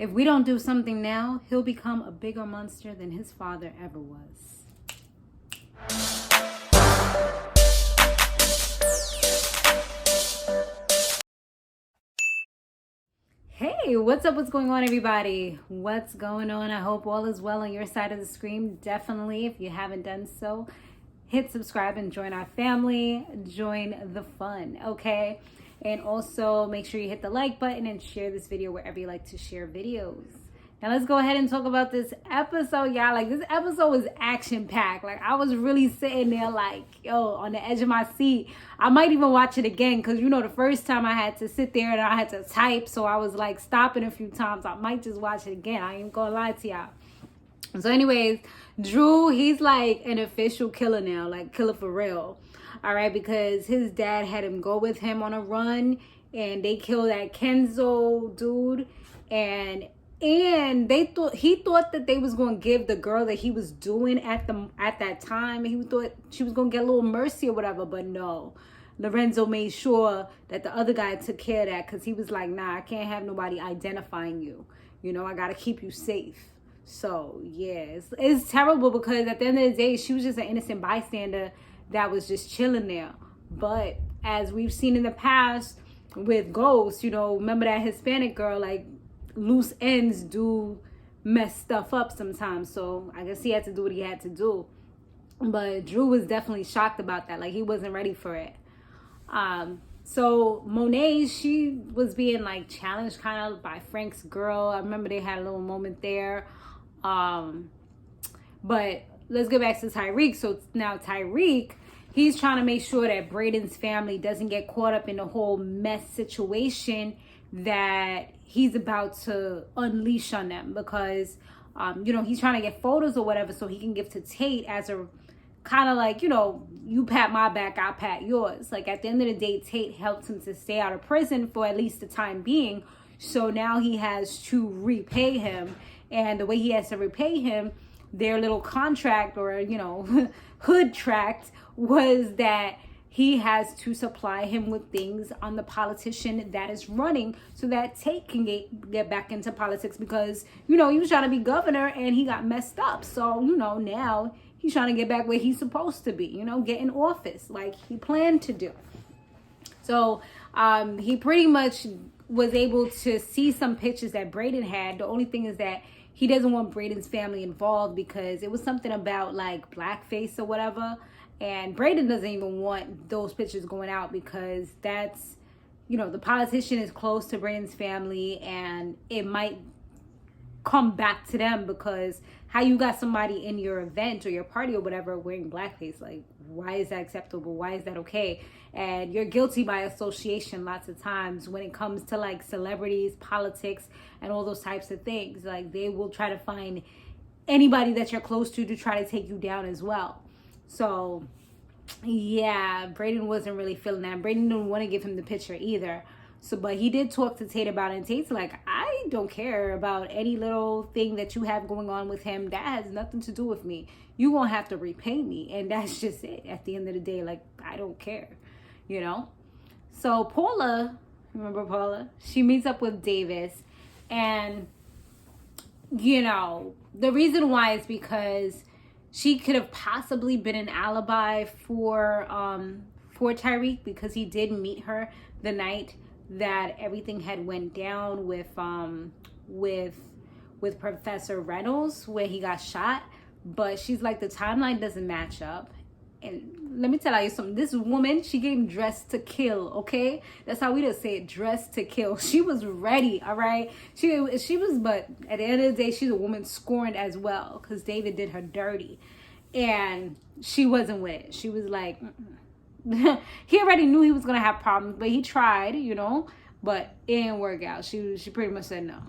If we don't do something now, he'll become a bigger monster than his father ever was. Hey, what's up? What's going on, everybody? What's going on? I hope all is well on your side of the screen. Definitely, if you haven't done so, hit subscribe and join our family. Join the fun, okay? And also make sure you hit the like button and share this video wherever you like to share videos. Now let's go ahead and talk about this episode, y'all. Like, this episode was action-packed. Like, I was really sitting there like, yo, on the edge of my seat. I might even watch it again because, you know, the first time I had to sit there and I had to type. So I was like stopping a few times. I might just watch it again. I ain't gonna lie to y'all. So anyways, Drew, he's like an official killer now. Like, killer for real. All right, because his dad had him go with him on a run. And they killed that Kenzo dude. And he thought that they was gonna give the girl that he was doing at that time. He thought she was gonna get a little mercy or whatever, but no. Lorenzo made sure that the other guy took care of that because he was like, nah, I can't have nobody identifying you. You know, I gotta keep you safe. So yeah, it's terrible because at the end of the day, she was just an innocent bystander that was just chilling there. But as we've seen in the past with Ghost, you know, remember that Hispanic girl, like, loose ends do mess stuff up sometimes. So I guess he had to do what he had to do. But Drew was definitely shocked about that. Like, he wasn't ready for it. So Monet, she was being like challenged kind of by Frank's girl. I remember they had a little moment there. But let's get back to Tyreek. So now Tyreek, he's trying to make sure that Braden's family doesn't get caught up in the whole mess situation that he's about to unleash on them, because you know, he's trying to get photos or whatever so he can give to Tate as a kind of like, you know, you pat my back, I'll pat yours. Like, at the end of the day, Tate helped him to stay out of prison for at least the time being. So now he has to repay him, and the way he has to repay him, their little contract, or, you know, hood tract, was that he has to supply him with things on the politician that is running so that Tate can get back into politics, because, you know, he was trying to be governor and he got messed up. So, you know, now he's trying to get back where he's supposed to be, you know, get in office like he planned to do. So he pretty much was able to see some pictures that Braden had. The only thing is that he doesn't want Braden's family involved because it was something about like blackface or whatever. And Braden doesn't even want those pictures going out because that's, you know, the politician is close to Braden's family and it might come back to them, because how you got somebody in your event or your party or whatever wearing blackface, like, why is that acceptable? Why is that okay? And you're guilty by association lots of times when it comes to like celebrities, politics, and all those types of things. Like, they will try to find anybody that you're close to try to take you down as well. So, yeah, Braden wasn't really feeling that. Braden didn't want to give him the picture either. So, but he did talk to Tate about it. And Tate's like, I don't care about any little thing that you have going on with him. That has nothing to do with me. You won't have to repay me. And that's just it. At the end of the day, like, I don't care, you know? So Paula, remember Paula? She meets up with Davis. And, you know, the reason why is because she could have possibly been an alibi for Tyreek, because he did meet her the night that everything had went down with Professor Reynolds, where he got shot. But she's like, the timeline doesn't match up. And let me tell you something. This woman, she came dressed to kill, okay? That's how we just say it, dressed to kill. She was ready, all right? She was, but at the end of the day, she's a woman scorned as well, because David did her dirty. And she wasn't with it. She was like, he already knew he was going to have problems, but he tried, you know? But it didn't work out. She pretty much said no.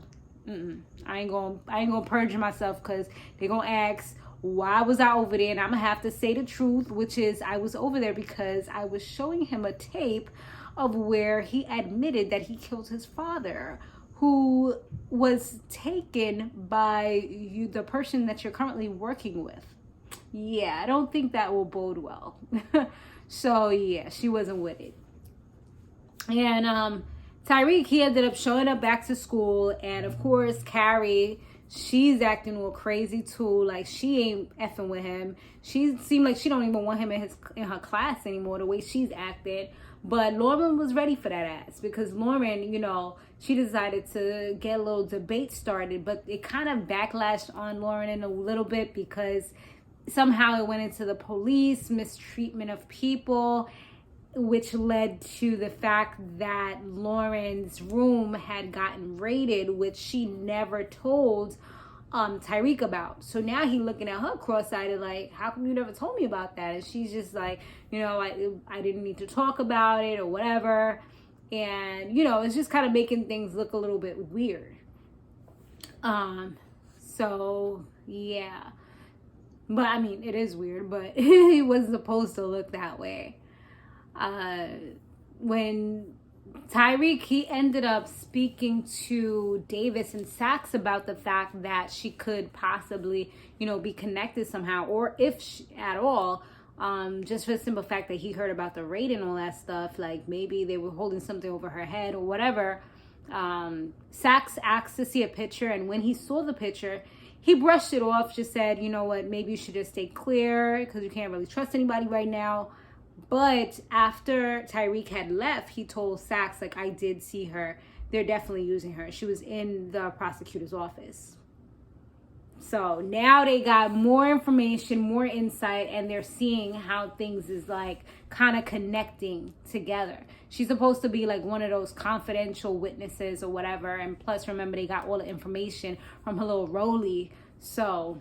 I ain't gonna purge myself, because they're going to ask, why was I over there? And I'm going to have to say the truth, which is I was over there because I was showing him a tape of where he admitted that he killed his father, who was taken by the person that you're currently working with. Yeah, I don't think that will bode well. So, yeah, she wasn't with it. And Tyreek, he ended up showing up back to school, and of course, Carrie, she's acting all crazy too. Like, she ain't effing with him. She seemed like she don't even want him in her class anymore, the way she's acted. But Lauren was ready for that ass, because Lauren, you know, she decided to get a little debate started, but it kind of backlashed on Lauren in a little bit, because somehow it went into the police, mistreatment of people, which led to the fact that Lauren's room had gotten raided, which she never told Tyreek about. So now he looking at her cross-eyed like, how come you never told me about that? And she's just like, you know, I didn't need to talk about it or whatever. And, you know, it's just kind of making things look a little bit weird. So yeah, but I mean, it is weird, but it was supposed to look that way. When Tyreek, he ended up speaking to Davis and Sachs about the fact that she could possibly, you know, be connected somehow, or if she, at all, just for the simple fact that he heard about the raid and all that stuff, like maybe they were holding something over her head or whatever. Sachs asked to see a picture, and when he saw the picture, he brushed it off, just said, you know what, maybe you should just stay clear because you can't really trust anybody right now. But after Tyreek had left, he told Sachs, like, I did see her. They're definitely using her. She was in the prosecutor's office. So now they got more information, more insight, and they're seeing how things is like kind of connecting together. She's supposed to be like one of those confidential witnesses or whatever. And plus, remember, they got all the information from her little rollie. So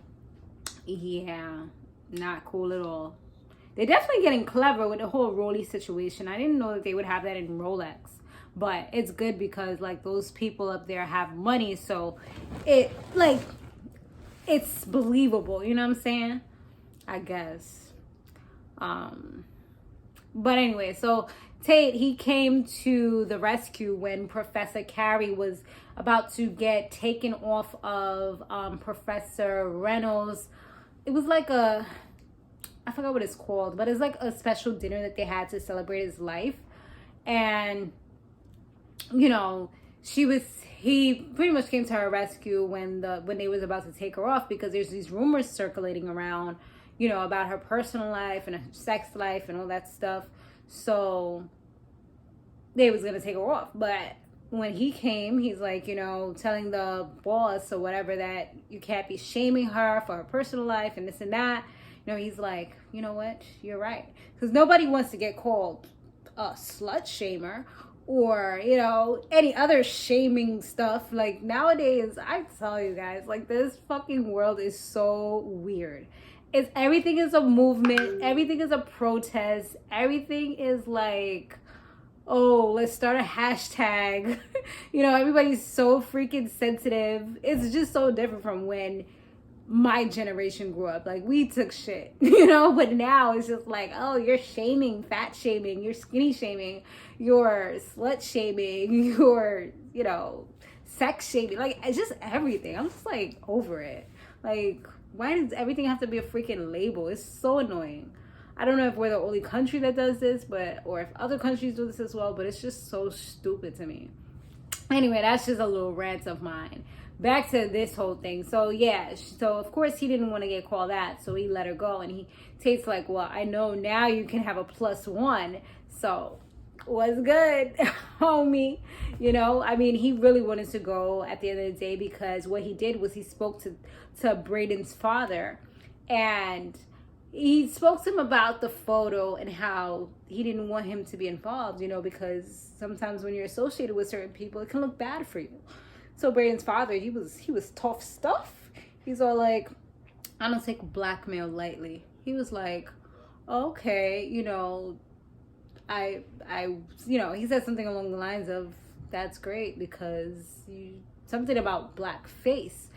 yeah, not cool at all. They're definitely getting clever with the whole rollie situation. I didn't know that they would have that in Rolex. But it's good because, like, those people up there have money. So, it's believable. You know what I'm saying? I guess. But anyway, so Tate, he came to the rescue when Professor Carey was about to get taken off of Professor Reynolds. It was like I forgot what it's called, but it's like a special dinner that they had to celebrate his life. And, you know, he pretty much came to her rescue when they was about to take her off, because there's these rumors circulating around, you know, about her personal life and her sex life and all that stuff. So they was going to take her off. But when he came, he's like, you know, telling the boss or whatever that you can't be shaming her for her personal life and this and that. You know, he's like, you know what? You're right. Because nobody wants to get called a slut shamer or, you know, any other shaming stuff. Like, nowadays, I tell you guys, like, this fucking world is so weird. Everything is a movement. Everything is a protest. Everything is like, oh, let's start a hashtag. You know, everybody's so freaking sensitive. It's just so different from when my generation grew up. Like, we took shit, you know, but now it's just like, oh, you're shaming, fat shaming, you're skinny shaming, you're slut shaming, you're, you know, sex shaming. Like, it's just everything. I'm just like over it. Like, why does everything have to be a freaking label? It's so annoying. I don't know if we're the only country that does this, or if other countries do this as well, but it's just so stupid to me. Anyway, that's just a little rant of mine. Back to this whole thing. So yeah, so of course he didn't want to get called that, so he let her go. And he takes like, well, I know now you can have a +1, so what's good, homie? You know, I mean, he really wanted to go at the end of the day, because what he did was he spoke to Braden's father, and he spoke to him about the photo and how he didn't want him to be involved, you know, because sometimes when you're associated with certain people, it can look bad for you. So Braden's father, he was tough stuff. He's all like, I don't take blackmail lightly. He was like, okay, you know, I you know, he said something along the lines of, that's great, because something about black face.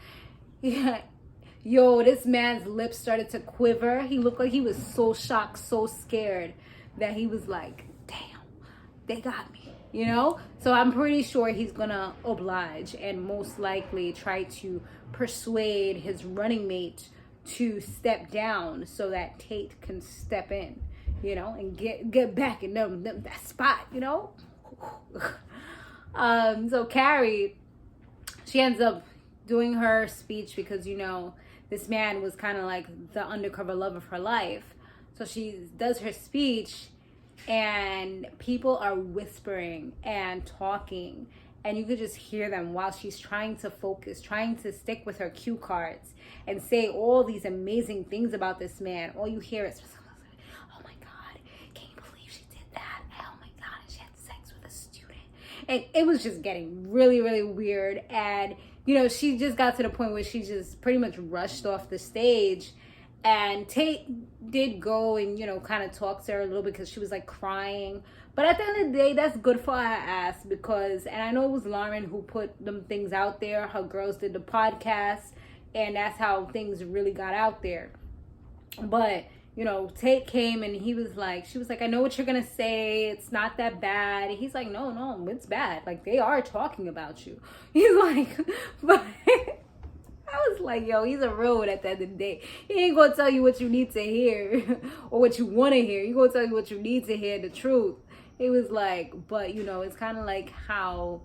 Yeah. Yo, this man's lips started to quiver. He looked like he was so shocked, so scared, that he was like, damn, they got me. You know, so I'm pretty sure he's gonna oblige and most likely try to persuade his running mate to step down so that Tate can step in, you know, and get back in that spot, you know. So Carrie, she ends up doing her speech because, this man was kind of like the undercover love of her life. So she does her speech, and people are whispering and talking, and you could just hear them while she's trying to focus, trying to stick with her cue cards and say all these amazing things about this man. All you hear is, oh my God, can you believe she did that? Oh my God, and she had sex with a student. And it was just getting really, really weird. And, she just got to the point where she just pretty much rushed off the stage. And Tate did go and, kind of talk to her a little bit because she was like crying. But at the end of the day, that's good for her ass because, and I know it was Lauren who put them things out there. Her girls did the podcast, and that's how things really got out there. But, Tate came and she was like, I know what you're going to say. It's not that bad. And he's like, no, it's bad. Like, they are talking about you. He's like, but I was like, yo, he's a real one at the end of the day. He ain't going to tell you what you need to hear or what you want to hear. He's going to tell you what you need to hear, the truth. It was like, but, it's kind of like how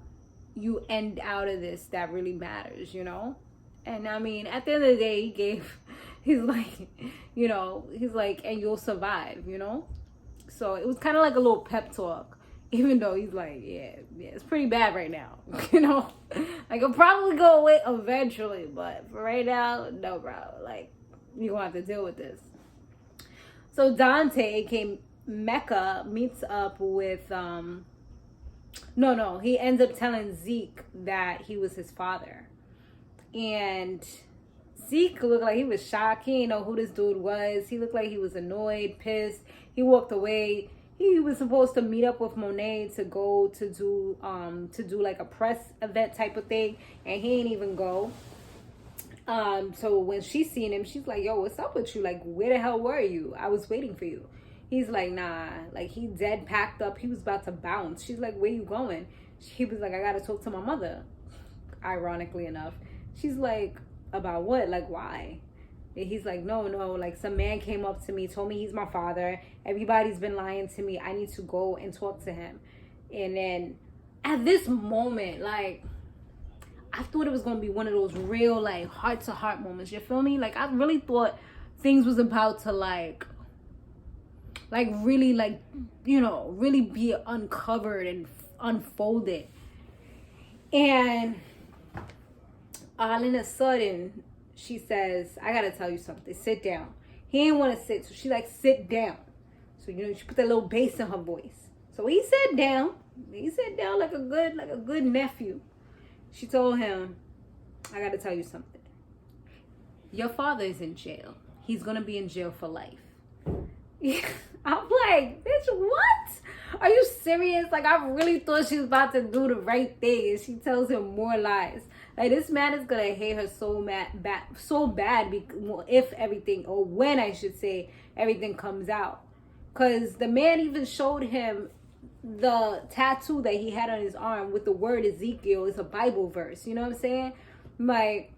you end out of this that really matters, And I mean, at the end of the day, he's like, and you'll survive, So it was kind of like a little pep talk. Even though he's like, yeah, it's pretty bad right now. I could probably go away eventually, but for right now, no, bro. Like, you're going to have to deal with this. So Dante, aka Mecca, meets up with, he ends up telling Zeke that he was his father. And Zeke looked like he was shocked. He didn't know who this dude was. He looked like he was annoyed, pissed. He walked away. He was supposed to meet up with Monet to go to do like a press event type of thing, and he ain't even go. So when she seen him, she's like, yo, what's up with you? Like, where the hell were you? I was waiting for you. He's like, nah, like he dead packed up. He was about to bounce. She's like, where you going? He was like, I gotta talk to my mother. Ironically enough, she's like, about what? Like, why? And he's like, no, like some man came up to me, told me he's my father. Everybody's been lying to me. I need to go and talk to him. And then at this moment, like, I thought it was going to be one of those real, like, heart-to-heart moments. You feel me? Like, I really thought things was about to, like really, like, really be uncovered and unfolded. And all in a sudden, she says, I gotta tell you something. Sit down. He didn't want to sit, so she like, sit down. So, she put that little bass in her voice. So he sat down. He sat down like a good nephew. She told him, I gotta tell you something. Your father is in jail. He's gonna be in jail for life. I'm like, bitch, what? Are you serious? Like, I really thought she was about to do the right thing, and she tells him more lies. Like, this man is gonna hate her so bad if everything, or when I should say, everything comes out. Because the man even showed him the tattoo that he had on his arm with the word Ezekiel. It's a Bible verse, you know what I'm saying? Like,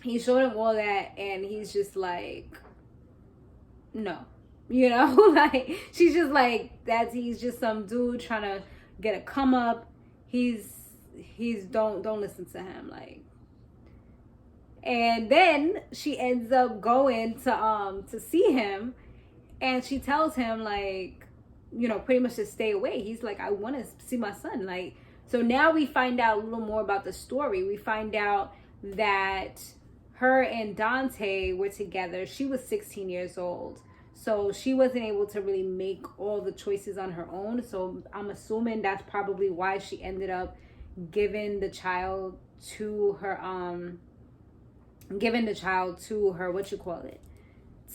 he showed him all that, and he's just like, no. Like, she's just like, he's just some dude trying to get a come up. Don't listen to him, like. And then she ends up going to see him, and she tells him, like, pretty much to stay away. He's like, I want to see my son. Like, so now we find out a little more about the story. We find out that her and Dante were together. She was 16 years old. So she wasn't able to really make all the choices on her own. So I'm assuming that's probably why she ended up giving the child to her,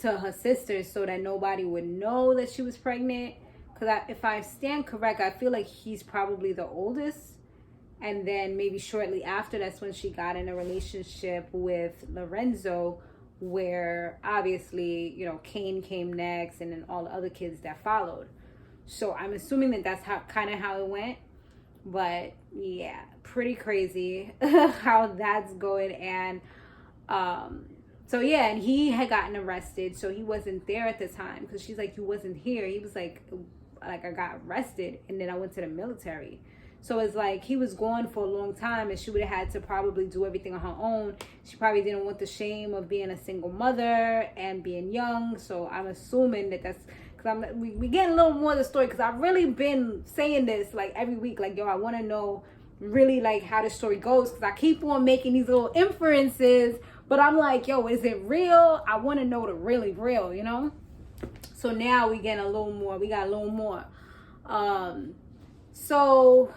to her sisters, so that nobody would know that she was pregnant. Because if I stand correct, I feel like he's probably the oldest. And then maybe shortly after, that's when she got in a relationship with Lorenzo, where obviously, Kane came next, and then all the other kids that followed. So I'm assuming that that's how it went. But yeah, pretty crazy how that's going. And so yeah, and he had gotten arrested, so he wasn't there at the time, because she's like, you wasn't here. He was like I got arrested, and then I went to the military. So it's like he was gone for a long time, and she would have had to probably do everything on her own. She probably didn't want the shame of being a single mother and being young. So I'm assuming that's because we getting a little more of the story, because I've really been saying this like every week, like, yo, I want to know really like how the story goes, because I keep on making these little inferences, but I'm like, yo, is it real? I want to know the really real, you know? So now we got a little more. So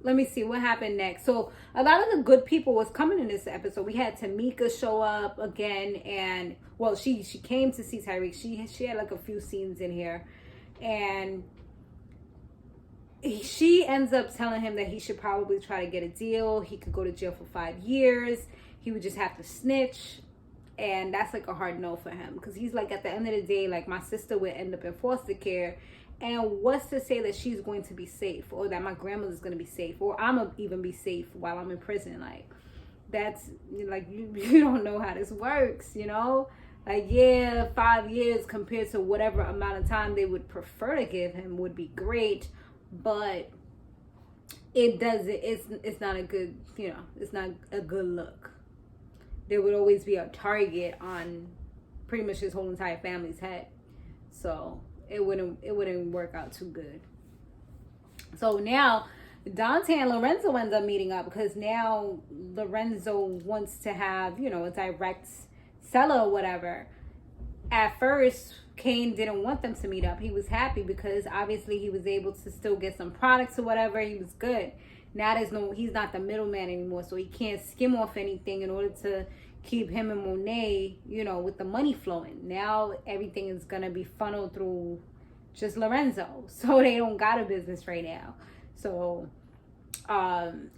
let me see what happened next. So a lot of the good people was coming in this episode. We had Tamika show up again, and well, she came to see Tyreek. She had like a few scenes in here, and she ends up telling him that he should probably try to get a deal. He could go to jail for 5 years. He would just have to snitch. And that's like a hard no for him, because he's like, at the end of the day, like, my sister would end up in foster care. And what's to say that she's going to be safe, or that my grandmother's going to be safe, or I'm going to even be safe while I'm in prison? Like, that's like, you don't know how this works, you know? Like, yeah, 5 years compared to whatever amount of time they would prefer to give him would be great. But it's not a good, you know, it's not a good look. There would always be a target on pretty much his whole entire family's head. So it wouldn't work out too good. So now Dante and Lorenzo ends up meeting up, because now Lorenzo wants to have, you know, a direct seller or whatever. At first, Kane didn't want them to meet up. He was happy because obviously he was able to still get some products or whatever. He was good. Now he's not the middleman anymore, so he can't skim off anything in order to keep him and Monet, you know, with the money flowing. Now everything is gonna be funneled through just Lorenzo, so they don't got a business right now. So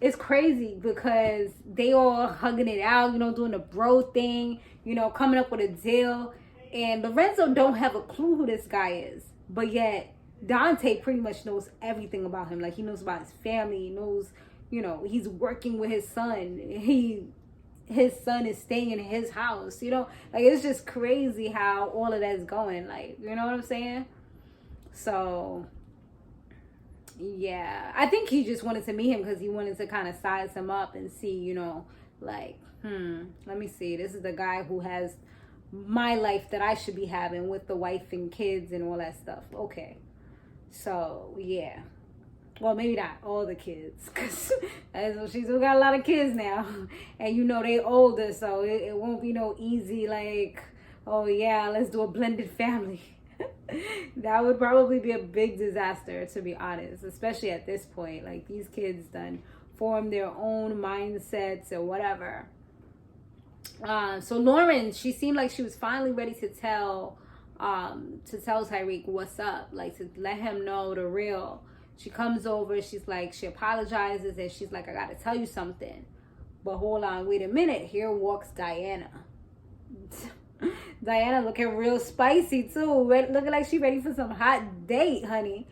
it's crazy because they all hugging it out, you know, doing the bro thing, you know, coming up with a deal. And Lorenzo don't have a clue who this guy is, but yet Dante pretty much knows everything about him. Like, he knows about his family. He knows, you know, he's working with his son. His son is staying in his house. You know, like, it's just crazy how all of that's going. Like, you know what I'm saying? So, yeah. I think he just wanted to meet him because he wanted to kind of size him up and see, you know, like, let me see. This is the guy who has my life that I should be having with the wife and kids and all that stuff. Okay. So, yeah. Well, maybe not all the kids, because she's still got a lot of kids now. And, you know, they older, so it won't be no easy, like, oh, yeah, let's do a blended family. That would probably be a big disaster, to be honest, especially at this point. Like, these kids done form their own mindsets or whatever. So Lauren, she seemed like she was finally ready to tell Tyreek what's up, like, to let him know the real. She comes over, she's like, she apologizes, and she's like, I gotta tell you something. But hold on, wait a minute. Here walks Diana. Diana looking real spicy too, looking like she ready for some hot date, honey.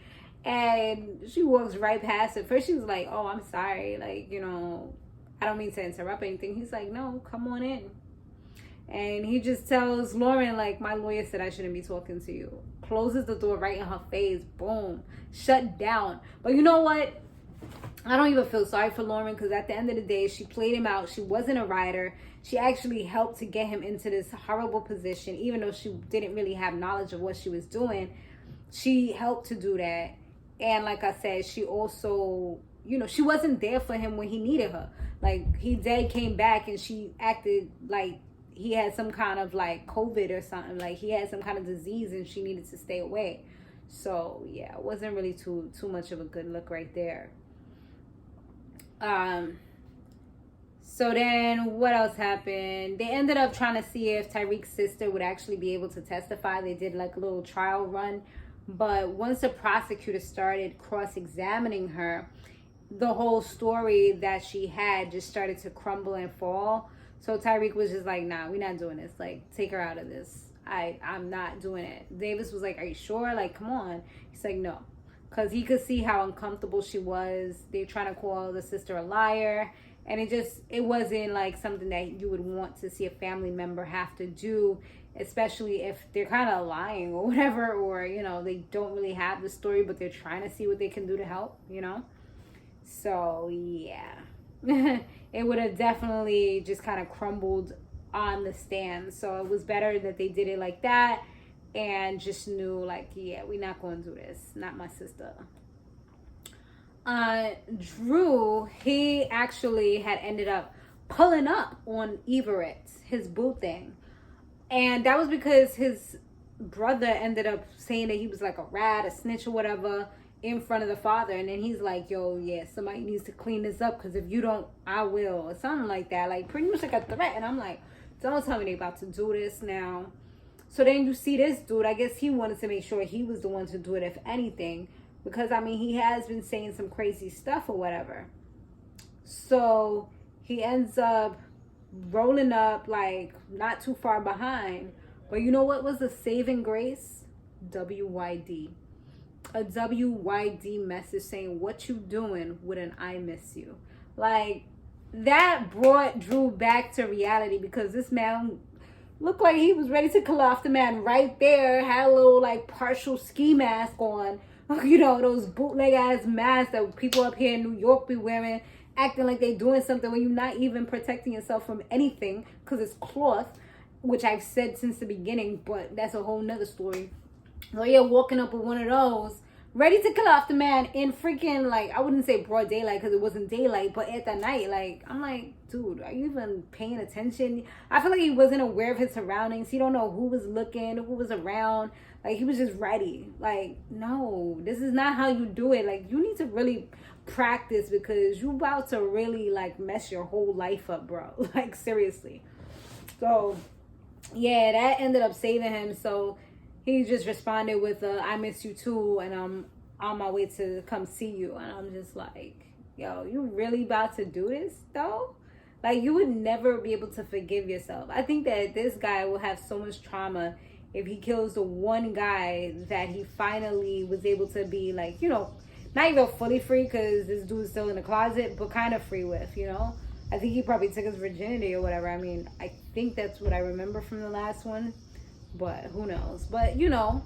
And she walks right past it. First she was like, oh, I'm sorry, like, you know, I don't mean to interrupt anything. He's like, no, come on in. And he just tells Lauren, like, my lawyer said I shouldn't be talking to you. Closes the door right in her face. Boom. Shut down. But you know what? I don't even feel sorry for Lauren, because at the end of the day, she played him out. She wasn't a writer. She actually helped to get him into this horrible position, even though she didn't really have knowledge of what she was doing. She helped to do that. And like I said, she also, you know, she wasn't there for him when he needed her. Like, he came back and she acted like he had some kind of like COVID or something. Like, he had some kind of disease and she needed to stay away. So yeah, it wasn't really too much of a good look right there. So then what else happened? They ended up trying to see if Tyreek's sister would actually be able to testify. They did like a little trial run. But once the prosecutor started cross-examining her, the whole story that she had just started to crumble and fall. So Tyreek was just like, nah, we're not doing this. Like, take her out of this. I'm not doing it. Davis was like, are you sure? Like, come on. He's like, no. Because he could see how uncomfortable she was. They're trying to call the sister a liar. And it wasn't like something that you would want to see a family member have to do, especially if they're kind of lying or whatever, or, you know, they don't really have the story, but they're trying to see what they can do to help, you know? So yeah, it would have definitely just kind of crumbled on the stand. So it was better that they did it like that and just knew like, yeah, we're not going to do this. Not my sister. Drew, he actually had ended up pulling up on Everett, his boo thing. And that was because his brother ended up saying that he was like a rat, a snitch or whatever in front of the father. And then he's like, yo, yeah, somebody needs to clean this up because if you don't, I will. Or something like that. Like pretty much like a threat. And I'm like, don't tell me they about to do this now. So then you see this dude, I guess he wanted to make sure he was the one to do it if anything. Because, I mean, he has been saying some crazy stuff or whatever. So he ends up rolling up, like, not too far behind. But you know what was the saving grace? WYD. A WYD message saying, what you doing with an I miss you? Like, that brought Drew back to reality because this man looked like he was ready to kill off the man right there. Had a little, like, partial ski mask on. You know, those bootleg ass masks that people up here in New York be wearing, acting like they doing something when you're not even protecting yourself from anything because it's cloth, which I've said since the beginning, but that's a whole nother story. So you're walking up with one of those, ready to kill off the man in freaking, like, I wouldn't say broad daylight because it wasn't daylight, but at the night, like, I'm like, dude, are you even paying attention? I feel like he wasn't aware of his surroundings. He don't know who was looking, who was around. Like, he was just ready. Like, no, this is not how you do it. Like, you need to really practice because you about to really, like, mess your whole life up, bro. Like, seriously. So, yeah, that ended up saving him. So, he just responded with, I miss you too, and I'm on my way to come see you. And I'm just like, yo, you really about to do this, though? Like, you would never be able to forgive yourself. I think that this guy will have so much trauma if he kills the one guy that he finally was able to be, like, you know, not even fully free because this dude's still in the closet, but kind of free with, you know? I think he probably took his virginity or whatever. I mean, I think that's what I remember from the last one, but who knows? But, you know,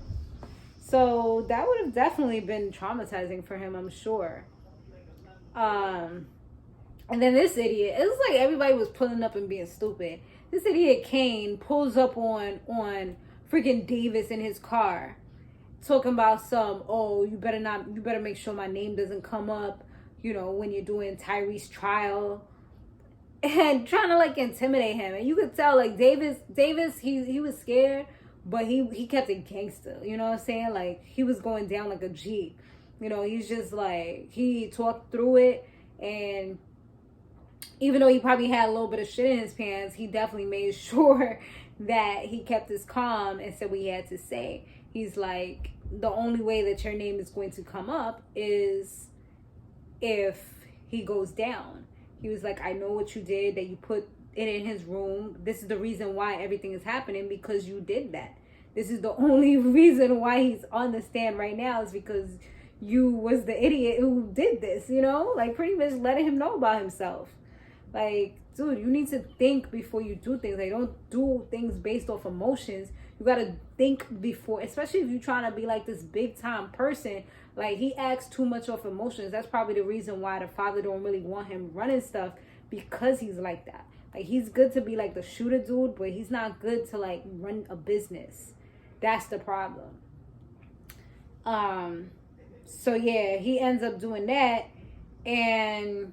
so that would have definitely been traumatizing for him, I'm sure. And then this idiot, it was like everybody was pulling up and being stupid. This idiot Kane pulls up on freaking Davis in his car, talking about some, oh, you better make sure my name doesn't come up, you know, when you're doing Tyrese's trial, and trying to like intimidate him. And you could tell like Davis, he was scared, but he kept it gangster. You know what I'm saying? Like he was going down like a Jeep. You know, he's just like, he talked through it, and even though he probably had a little bit of shit in his pants, he definitely made sure that he kept his calm and said what he had to say. He's like, the only way that your name is going to come up is if he goes down. He was like, I know what you did, that you put it in his room. This is the reason why everything is happening, because you did that. This is the only reason why he's on the stand right now, is because you was the idiot who did this, you know? Like, pretty much letting him know about himself. Like, dude, you need to think before you do things. Like, don't do things based off emotions. You gotta think before, especially if you're trying to be like this big time person. Like, he acts too much off emotions. That's probably the reason why the father don't really want him running stuff, because he's like that. Like, he's good to be like the shooter dude, but he's not good to like run a business. That's the problem. So yeah, he ends up doing that, and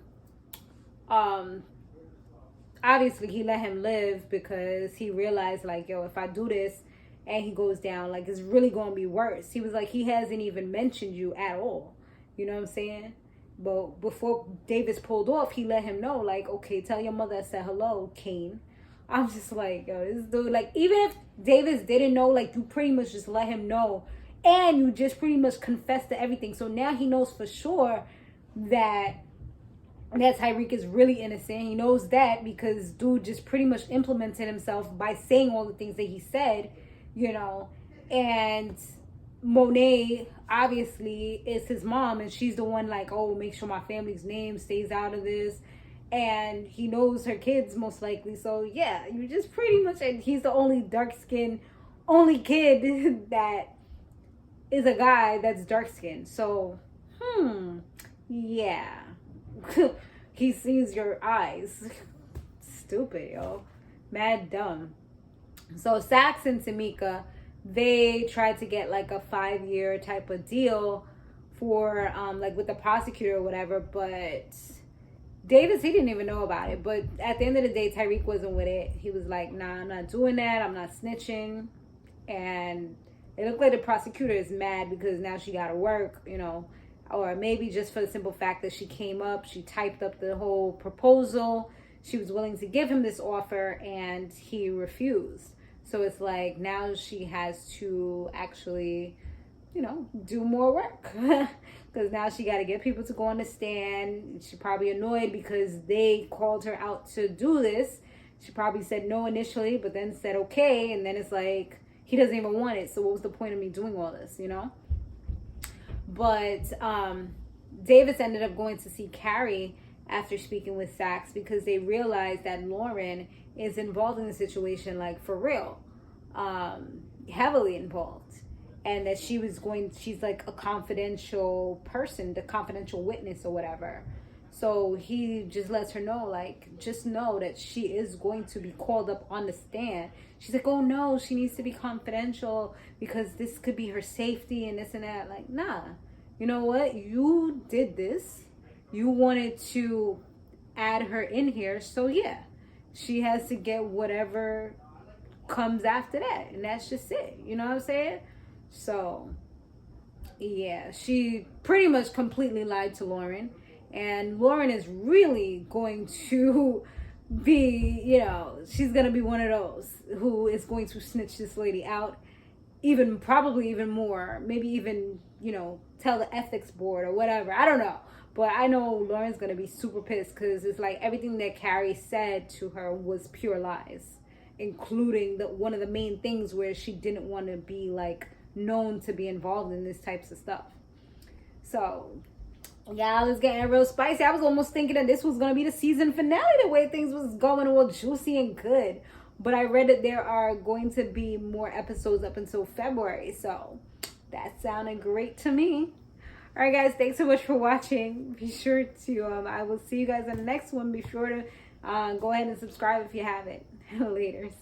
obviously he let him live because he realized like, yo, if I do this and he goes down, like, it's really gonna be worse. He was like, he hasn't even mentioned you at all, you know what I'm saying? But before Davis pulled off, he let him know, like, okay, tell your mother I said hello, Kane. I'm just like, yo, this dude, like, even if Davis didn't know, like, you pretty much just let him know, and you just pretty much confessed to everything. So now he knows for sure that Tyreek is really innocent. He knows that because dude just pretty much implemented himself by saying all the things that he said, you know. And Monet obviously is his mom, and she's the one like, oh, make sure my family's name stays out of this. And he knows her kids most likely. So yeah, you just pretty much, and he's the only dark-skinned, only kid that is a guy that's dark-skinned. So, yeah. He sees your eyes. Stupid, yo. Mad dumb. So Sax and Tamika, they tried to get like a 5-year type of deal for like with the prosecutor or whatever, but Davis, he didn't even know about it. But at the end of the day, Tyreek wasn't with it. He was like, nah, I'm not doing that. I'm not snitching. And it looked like the prosecutor is mad because now she got to work, you know, or maybe just for the simple fact that she came up, she typed up the whole proposal. She was willing to give him this offer and he refused. So it's like now she has to actually, you know, do more work. Because now she got to get people to go on the stand. She's probably annoyed because they called her out to do this. She probably said no initially, but then said okay. And then it's like, he doesn't even want it. So what was the point of me doing all this, you know? But Davis ended up going to see Carrie after speaking with Sax because they realized that Lauren is involved in the situation, like for real, heavily involved. And that she's like a confidential person, the confidential witness or whatever. So he just lets her know, like, just know that she is going to be called up on the stand. She's like, oh no, she needs to be confidential because this could be her safety and this and that. Like, nah, you know what? You did this. You wanted to add her in here. So yeah, she has to get whatever comes after that. And that's just it. You know what I'm saying? So yeah, she pretty much completely lied to Lauren. And Lauren is really going to be, you know, she's going to be one of those who is going to snitch this lady out probably even more, maybe even, you know, tell the ethics board or whatever. I don't know. But I know Lauren's going to be super pissed because it's like everything that Carrie said to her was pure lies, including one of the main things where she didn't want to be like known to be involved in this types of stuff. So yeah, I was getting real spicy. I was almost thinking that this was going to be the season finale, the way things was going all juicy and good. But I read that there are going to be more episodes up until February. So that sounded great to me. All right, guys, thanks so much for watching. Be sure to, I will see you guys in the next one. Be sure to go ahead and subscribe if you haven't. Laters.